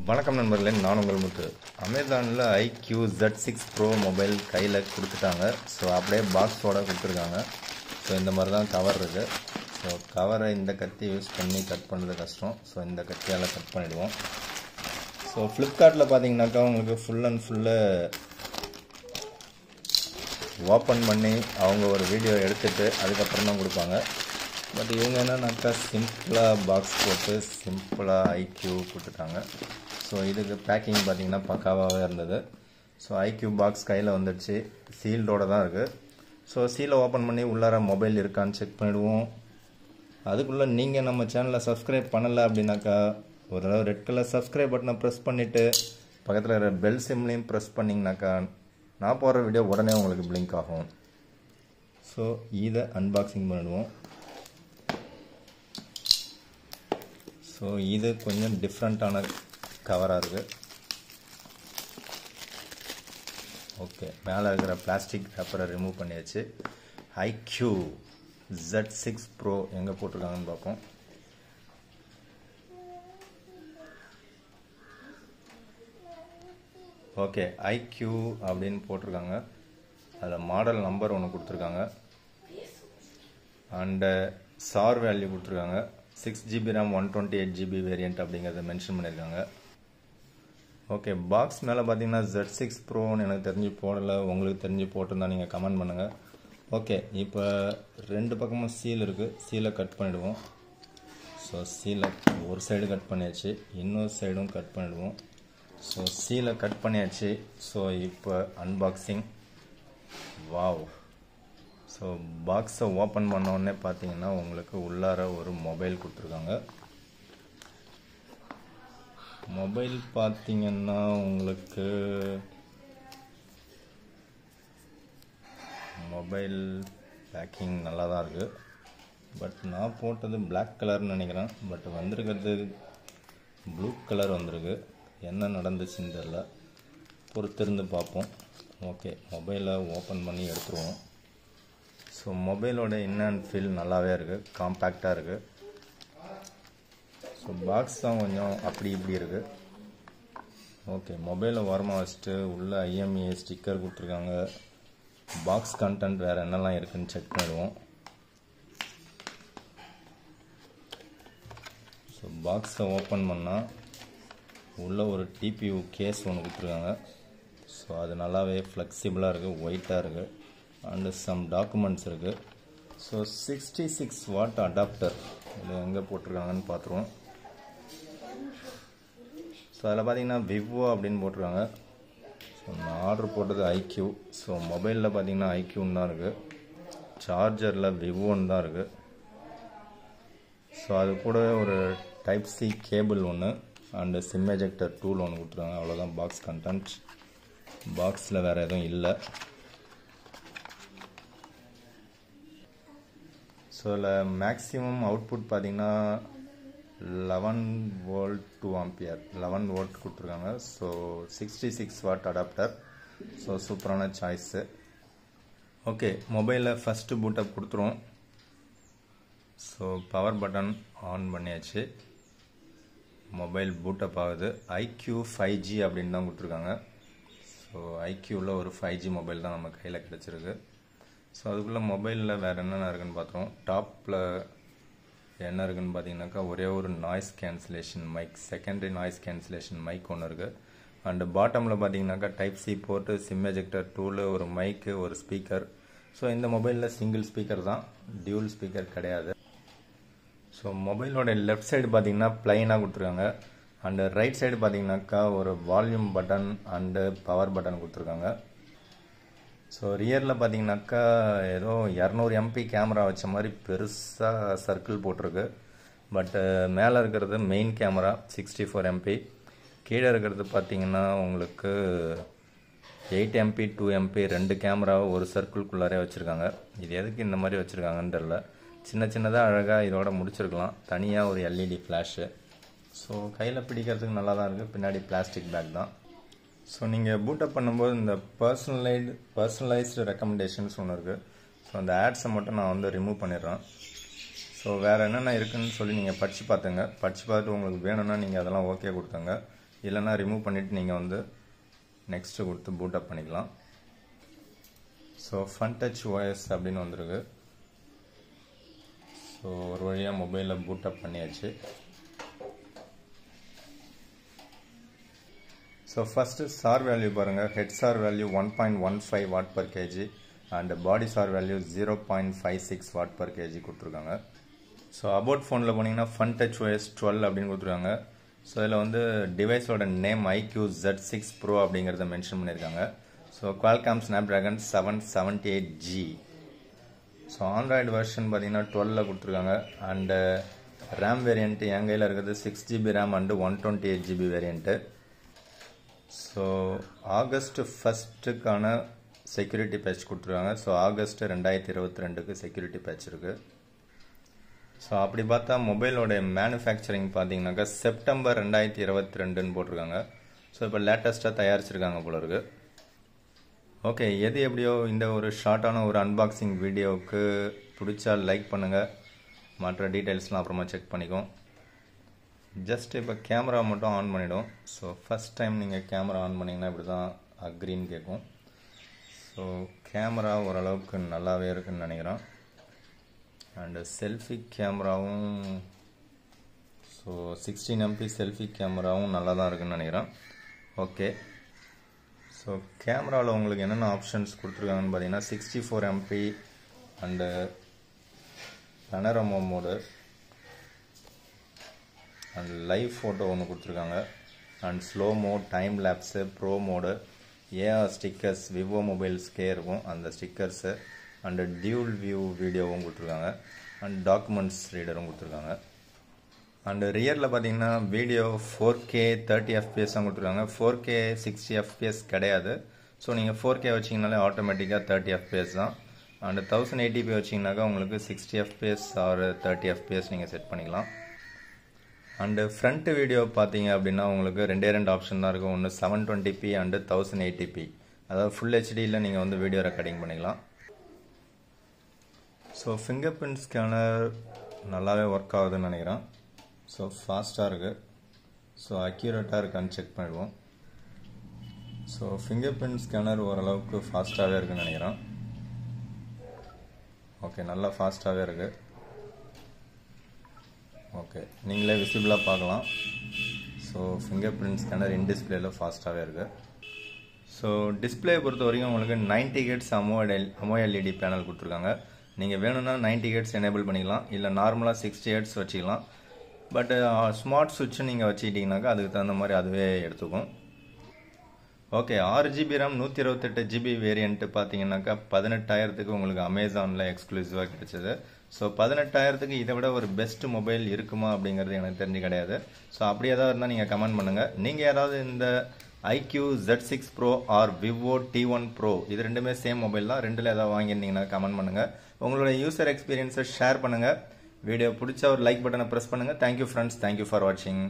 வணக்கம் நண்பர்களே, நான் உங்கள் முத்து. அமேசானில் iQOO Z6 Pro மொபைல் கையில் கொடுத்துட்டாங்க. ஸோ அப்படியே பாக்ஸோடு கொடுத்துருக்காங்க. ஸோ இந்த மாதிரி தான் கவர் இருக்குது. ஸோ கவரை இந்த கத்தி யூஸ் பண்ணி கட் பண்ணுறது கஷ்டம். ஸோ இந்த கத்தியால் கட் பண்ணிவிடுவோம். ஸோ ஃப்ளிப்கார்ட்டில் பார்த்தீங்கன்னாக்கா உங்களுக்கு ஃபுல் அண்ட் ஃபுல்லு ஓப்பன் பண்ணி அவங்க ஒரு வீடியோ எடுத்துகிட்டு அதுக்கப்புறம் தான் கொடுப்பாங்க. பட் இவங்க என்னன்னாக்கா சிம்பிளாக பாக்ஸ் போட்டு சிம்பிளாக iQOO கொடுத்துட்டாங்க. ஸோ இதுக்கு பேக்கிங் பார்த்திங்கன்னா பக்காவாகவே இருந்தது. ஸோ iQOO பாக்ஸ் கையில் வந்துடுச்சு, சீல்டோடு தான் இருக்குது. ஸோ சீலை ஓப்பன் பண்ணி உள்ளார மொபைல் இருக்கான்னு செக் பண்ணிவிடுவோம். அதுக்குள்ளே நீங்கள் நம்ம சேனலை சப்ஸ்கிரைப் பண்ணலை அப்படின்னாக்கா ஒரு ரெட் கலர் சப்ஸ்கிரைப் பட்டனை ப்ரெஸ் பண்ணிவிட்டு பக்கத்தில் இருக்கிற பெல் சிம்லையும் ப்ரெஸ் பண்ணிங்கனாக்கா நான் போடுற வீடியோ உடனே உங்களுக்கு பிளிங்க் ஆகும். ஸோ இதை அன்பாக்சிங் பண்ணிடுவோம். ஸோ இது கொஞ்சம் டிஃப்ரெண்ட்டான கவராக இருக்குது. ஓகே, மேலே இருக்கிற பிளாஸ்டிக் பேப்பரை ரிமூவ் பண்ணியாச்சு. iQOO Z6 Pro எங்கே போட்டிருக்காங்கன்னு பார்ப்போம். ஓகே, iQOO அப்படின்னு போட்டிருக்காங்க. அதில் மாடல் நம்பர் ஒன்று கொடுத்துருக்காங்க அண்டு சார் வேல்யூ கொடுத்துருக்காங்க. 6GB RAM 128GB வேரியண்ட் அப்படிங்கிறத மென்ஷன் பண்ணியிருக்காங்க. ஓகே, பாக்ஸ் மேலே பார்த்தீங்கன்னா Z6 Proன்னு எனக்கு தெரிஞ்சு போடலை. உங்களுக்கு தெரிஞ்சு போட்டிருந்தா நீங்கள் கமெண்ட் பண்ணுங்கள். ஓகே, இப்போ ரெண்டு பக்கமும் சீல் இருக்குது. சீலை கட் பண்ணிவிடுவோம். ஸோ சீலை ஒரு சைடு கட் பண்ணியாச்சு, இன்னொரு சைடும் கட் பண்ணிவிடுவோம். ஸோ சீலை கட் பண்ணியாச்சு. ஸோ இப்போ அன்பாக்சிங். வாவ்! ஸோ பாக்ஸை ஓப்பன் பண்ணோடனே பார்த்தீங்கன்னா உங்களுக்கு உள்ளார ஒரு மொபைல் கொடுத்துருக்காங்க. மொபைல் பார்த்தீங்கன்னா உங்களுக்கு மொபைல் பேக்கிங் நல்லா தான் இருக்குது. பட் நான் போட்டது பிளாக் கலர்னு நினைக்கிறேன். பட் வந்திருக்கிறது ப்ளூ கலர் வந்திருக்கு. என்ன நடந்துச்சுன்னு தெரில, பொறுத்திருந்து பார்ப்போம். ஓகே, மொபைலை ஓப்பன் பண்ணி எடுத்துருவோம். ஸோ மொபைலோட இன் அண்ட் ஃபீல் நல்லாவே இருக்குது, காம்பேக்டாக இருக்குது. ஸோ பாக்ஸ் தான் கொஞ்சம் அப்படி இப்படி இருக்குது. ஓகே, மொபைலை ஓரமாக வச்சுட்டு உள்ளே IMEI ஸ்டிக்கர் கொடுத்துருக்காங்க. பாக்ஸ் கண்டென்ட் வேறு என்னெல்லாம் இருக்குதுன்னு செக் பண்ணிடுவோம். ஸோ பாக்ஸை ஓப்பன் பண்ணால் உள்ளே ஒரு TPU கேஸ் ஒன்று கொடுத்துருக்காங்க. ஸோ அது நல்லாவே ஃப்ளெக்சிபிளாக இருக்குது, ஒயிட்டாக இருக்குது. அண்டு சம் டாக்குமெண்ட்ஸ் இருக்குது. ஸோ 66 வாட் அடாப்டர் இது எங்கே போட்டிருக்காங்கன்னு பார்த்துருவோம். ஸோ அதில் பார்த்தீங்கன்னா விவோ அப்படின்னு போட்டிருக்காங்க. ஸோ நான் ஆர்டர் போட்டது iQOO. ஸோ மொபைலில் பார்த்தீங்கன்னா iQOOன்னு தான் இருக்குது, சார்ஜரில் விவோன்னு தான் இருக்குது. ஸோ அது கூட ஒரு டைப்-C கேபிள் ஒன்று அண்டு சிம் எஜெக்டர் டூல் ஒன்று கொடுத்துருக்காங்க. அவ்வளோதான் பாக்ஸ் கண்டென்ட். பாக்ஸில் வேறு எதுவும் இல்லை. ஸோ இதில் மேக்ஸிமம் அவுட்புட் பார்த்திங்கன்னா 11 volt 2 ampere 11 volt கொடுத்துருக்காங்க. So 66 what adapter. ஸோ சூப்பரான சாய்ஸு. ஓகே, மொபைலில் ஃபஸ்ட்டு பூட்டப் கொடுத்துருவோம். ஸோ பவர் பட்டன் ஆன் பண்ணியாச்சு. மொபைல் பூட்டப் ஆகுது. iQOO 5G அப்படின்னு தான் கொடுத்துருக்காங்க. ஸோ iQOOவில் ஒரு 5G மொபைல் தான் நம்ம கையில் கிடச்சிருக்கு. ஸோ அதுக்குள்ளே மொபைலில் வேறு என்னென்ன இருக்குதுன்னு பார்த்துருவோம். டாப்பில் என்ன இருக்குதுன்னு பார்த்தீங்கன்னாக்கா ஒரே ஒரு noise cancellation mic, secondary noise cancellation mic ஒன்று இருக்குது. அண்டு பாட்டமில் பார்த்தீங்கன்னாக்கா type C port, sim ejector tool, ஒரு மைக்கு, ஒரு ஸ்பீக்கர். ஸோ இந்த மொபைலில் சிங்கிள் ஸ்பீக்கர் தான், டியூல் ஸ்பீக்கர் கிடையாது. ஸோ மொபைலோட லெஃப்ட் சைடு பார்த்தீங்கன்னா ப்ளைனாக கொடுத்துருக்காங்க. அண்டு ரைட் சைடு பார்த்தீங்கன்னாக்கா ஒரு volume button and power button கொடுத்துருக்காங்க. ஸோ ரியரில் பார்த்தீங்கன்னாக்கா ஏதோ 200 MP கேமரா வச்ச மாதிரி பெருசாக சர்க்கிள் போட்டிருக்கு. பட்டு மேலே இருக்கிறது மெயின் கேமரா 64 MP. கீழே இருக்கிறது பார்த்தீங்கன்னா உங்களுக்கு 8 MP 2 MP ரெண்டு கேமராவை ஒரு சர்க்கிள்குள்ளாரே வச்சுருக்காங்க. இது எதுக்கு இந்த மாதிரி வச்சுருக்காங்கன்னு தெரில. சின்ன சின்னதாக அழகாக இதோட முடிச்சிருக்கலாம். தனியாக ஒரு LED ஃப்ளாஷு. ஸோ கையில் பிடிக்கிறதுக்கு நல்லா தான் இருக்குது. பின்னாடி பிளாஸ்டிக் பேக் தான். ஸோ நீங்கள் பூட்டப் பண்ணும்போது இந்த பர்சனலைஸ்டு ரெக்கமெண்டேஷன்ஸ் ஒன்று இருக்குது. ஸோ அந்த ஆட்ஸை மட்டும் நான் ரிமூவ் பண்ணிடுறேன். ஸோ வேறு என்னென்ன இருக்குதுன்னு சொல்லி நீங்கள் படித்து பார்த்துங்க. படித்து பார்த்துட்டு உங்களுக்கு வேணும்னா நீங்கள் அதெல்லாம் ஓகே கொடுத்துங்க. இல்லைனா ரிமூவ் பண்ணிவிட்டு நீங்கள் வந்து நெக்ஸ்ட்டு கொடுத்து பூட் அப் பண்ணிக்கலாம். ஸோ Funtouch OS அப்படின்னு வந்துருக்கு. ஸோ ஒரு வழியாக மொபைலில் பூட் அப் பண்ணியாச்சு. ஸோ ஃபஸ்ட்டு SAR வேல்யூ பாருங்கள். Head SAR value 1.15 what per KG and body SAR value 0.56 what per KG கொடுத்துருக்காங்க. ஸோ அபவுட் ஃபோனில் போனீங்கன்னா Funtouch OS 12 அப்படின்னு கொடுத்துருக்காங்க. ஸோ இதில் வந்து டிவைஸோட நேம் iQOO Z6 Pro அப்படிங்கிறத மென்ஷன் பண்ணியிருக்காங்க. So Qualcomm Snapdragon 778G. So Android version பார்த்தீங்கன்னா 12 கொடுத்துருக்காங்க. அண்டு ரேம் வேரியண்ட்டு என் கையில் இருக்கிறது 6GB RAM and 128GB variant. So August 1க்கான செக்யூரிட்டி பேட்ச் கொடுத்துருக்காங்க. ஸோ ஆகஸ்ட் 2022க்கு செக்யூரிட்டி பேட்ச் இருக்குது. ஸோ அப்படி பார்த்தா மொபைலோட மேனுஃபேக்சரிங் பார்த்தீங்கன்னாக்கா செப்டம்பர் 2022ன்னு போட்டிருக்காங்க. ஸோ இப்போ லேட்டஸ்ட்டாக தயாரிச்சிருக்காங்க போல இருக்கு. ஓகே, எது எப்படியோ இந்த ஒரு ஷார்ட்டான ஒரு அன்பாக்சிங் வீடியோவுக்கு பிடிச்சா லைக் பண்ணுங்கள். மற்ற டீட்டெயில்ஸ்லாம் அப்புறமா செக் பண்ணிக்கோம். ஜஸ்ட் இப்போ கேமரா மட்டும் ஆன் பண்ணிவிடும். ஸோ ஃபஸ்ட் டைம் நீங்கள் கேமரா ஆன் பண்ணிங்கன்னா இப்படி தான் அக்ரின்னு கேட்கும். ஸோ கேமரா ஓரளவுக்கு நல்லாவே இருக்குன்னு நினைக்கிறேன். அண்டு செல்ஃபி கேமராவும் ஸோ 16MP செல்ஃபி கேமராவும் நல்லா தான் இருக்குன்னு நினைக்கிறேன். ஓகே, ஸோ கேமராவில் உங்களுக்கு என்னென்ன ஆப்ஷன்ஸ் கொடுத்துருக்காங்கன்னு பார்த்தீங்கன்னா 64MP and panorama mode and live photo ஒன்று கொடுத்துருக்காங்க. And slow mode, time lapse, pro mode, AR stickers, Vivo மொபைல்ஸ்க்கே இருக்கும் அந்த ஸ்டிக்கர்ஸு, அண்டு டியூல் வியூ வீடியோவும் கொடுத்துருக்காங்க. அண்ட் டாக்குமெண்ட்ஸ் ரீடரும் கொடுத்துருக்காங்க. அண்டு ரியரில் பார்த்தீங்கன்னா வீடியோ 4K 30fps தான் கொடுத்துருக்காங்க. 4K 60fps கிடையாது. ஸோ நீங்கள் 4K வச்சிங்கனாலே ஆட்டோமேட்டிக்காக 30fps தான். அண்டு 1080p வச்சிங்கனாக்கா உங்களுக்கு 60fps ஆர் 30fps நீங்கள் செட் பண்ணிக்கலாம். அண்டு ஃப்ரண்ட் வீடியோ பார்த்தீங்க அப்படின்னா உங்களுக்கு ரெண்டு ஆப்ஷன் தான் இருக்கும். ஒன்று 720p அண்டு 1080p, அதாவது ஃபுல் ஹெச்டியில் நீங்கள் வந்து வீடியோ ரெக்கார்டிங் பண்ணிக்கலாம். ஸோ ஃபிங்கர் பிரிண்ட் ஸ்கேனர் நல்லாவே ஒர்க் ஆகுதுன்னு நினைக்கிறேன். ஸோ ஃபாஸ்ட்டாக இருக்குது. ஸோ அக்யூரேட்டாக இருக்கான்னு செக் பண்ணிடுவோம். ஸோ ஃபிங்கர் பிரிண்ட் ஸ்கேனர் ஓரளவுக்கு ஃபாஸ்ட்டாகவே இருக்குன்னு நினைக்கிறேன். ஓகே, நல்லா ஃபாஸ்ட்டாகவே இருக்குது. ஓகே, நீங்களே விசிபிளாக பார்க்கலாம். ஸோ ஃபிங்கர் பிரிண்ட் ஸ்கேனர் இன் டிஸ்பிளேல ஃபாஸ்ட்டாகவே இருக்குது. ஸோ டிஸ்பிளே பொறுத்த வரைக்கும் உங்களுக்கு 90 Hz AMOLED பேனல் கொடுத்துருக்காங்க. நீங்கள் வேணும்னா 90 Hz எனேபிள் பண்ணிக்கலாம், இல்லை நார்மலாக 60 Hz வச்சுக்கலாம். பட் ஸ்மார்ட் சுவிட்சு நீங்கள் வச்சுக்கிட்டிங்கனாக்கா அதுக்கு தகுந்த மாதிரி அதுவே எடுத்துக்கும். Okay, 6GB RAM 128GB variant பார்த்தீங்கன்னாக்கா 18,000க்கு உங்களுக்கு அமேசானில் எக்ஸ்க்ளூசிவாக கிடைச்சது. ஸோ 18,000க்கு இதை விட ஒரு பெஸ்ட் மொபைல் இருக்குமா அப்படிங்கிறது எனக்கு தெரிஞ்சு கிடையாது. ஸோ அப்படி ஏதாவது இருந்தால் நீங்கள் கமெண்ட் பண்ணுங்கள். நீங்கள் யாராவது இந்த iQOO Z6 Pro or Vivo T1 Pro இது ரெண்டுமே சேம் மொபைல் தான், ரெண்டில் ஏதாவது வாங்கியிருந்தீங்கன்னா கமெண்ட் பண்ணுங்கள். உங்களோட யூசர் எக்ஸ்பீரியன்ஸை ஷேர் பண்ணுங்கள். வீடியோ பிடிச்சா ஒரு லைக் பட்டனை ப்ரெஸ் பண்ணுங்கள். தேங்க்யூ ஃப்ரெண்ட்ஸ், தேங்க்யூ ஃபார் வாட்சிங்.